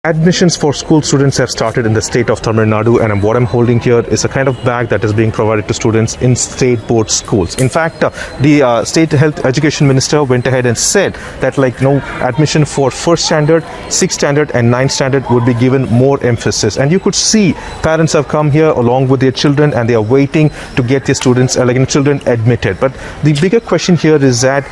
Admissions for school students have started in the state of Tamil Nadu, and what I'm holding here is a kind of bag that is being provided to students in state board schools. In fact, the state health education minister went ahead and said that admission for first standard, sixth standard and ninth standard would be given more emphasis. And you could see parents have come here along with their children and they are waiting to get their students, children admitted. But the bigger question here is that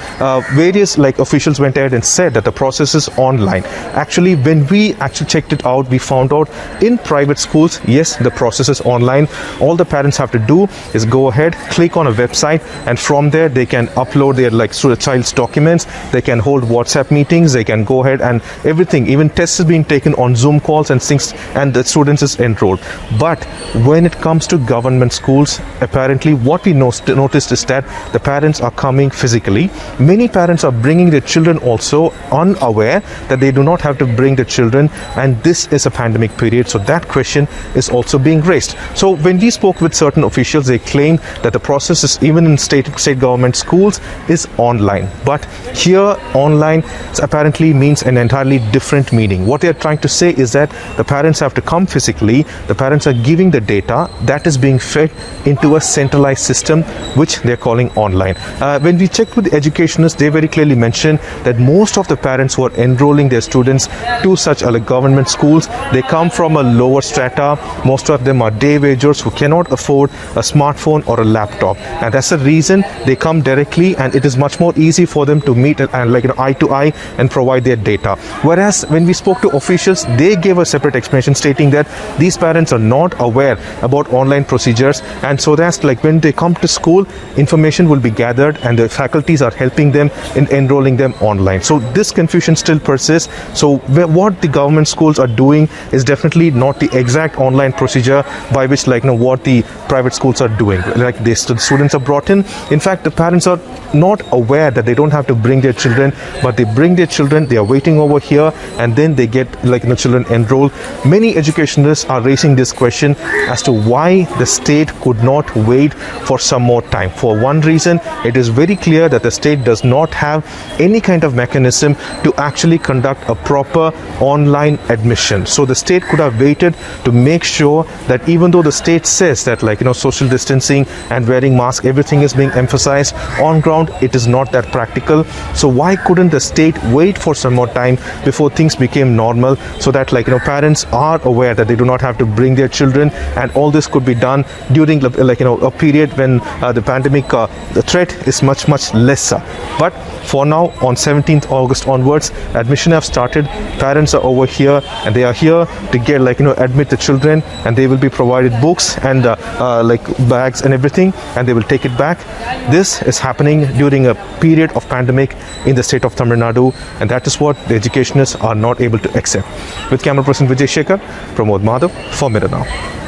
various officials went ahead and said that the process is online. Actually, when we checked it out, we found out in private schools, yes, the process is online. All the parents have to do is go ahead, click on a website, and from there they can upload their child's documents. They can hold WhatsApp meetings. They can go ahead and everything. Even tests is being taken on Zoom calls and things, and the students is enrolled. But when it comes to government schools, apparently what we noticed is that the parents are coming physically. Many parents are bringing their children also unaware that they do not have to bring the children, and this is a pandemic period, so that question is also being raised. So when we spoke with certain officials, they claimed that the process is, even in state government schools, is online. But here online apparently means an entirely different meaning. What they are trying to say is that the parents have to come physically, the parents are giving the data that is being fed into a centralized system which they are calling online. When we checked with the educationists, they very clearly mentioned that most of the parents who are enrolling their students to such government schools, they come from a lower strata. Most of them are day wagers who cannot afford a smartphone or a laptop, and that's the reason they come directly, and it is much more easy for them to meet and eye to eye and provide their data. Whereas when we spoke to officials, they gave a separate explanation stating that these parents are not aware about online procedures, and so that's when they come to school, information will be gathered and the faculties are helping them in enrolling them online. So this confusion still persists. So what the government schools are doing is definitely not the exact online procedure by which what the private schools are doing. The students are brought in. In fact, the parents are not aware that they don't have to bring their children, but they bring their children, they are waiting over here, and then they get children enrolled. Many educationists are raising this question as to why the state could not wait for some more time. For one reason, it is very clear that the state does not have any kind of mechanism to actually conduct a proper online admission. So the state could have waited to make sure that even though the state says that social distancing and wearing masks, everything is being emphasized, on ground it is not that practical. So why couldn't the state wait for some more time before things became normal, so that parents are aware that they do not have to bring their children, and all this could be done during a period when the pandemic the threat is much lesser. But for now, on 17th August onwards, admission have started. Parents are over here and they are here to get admit the children, and they will be provided books and bags and everything, and they will take it back. This is happening during a period of pandemic in the state of Tamil Nadu, and that is what the educationists are not able to accept. With camera person Vijay Shekhar, Pramod Madhav for Mirror Now.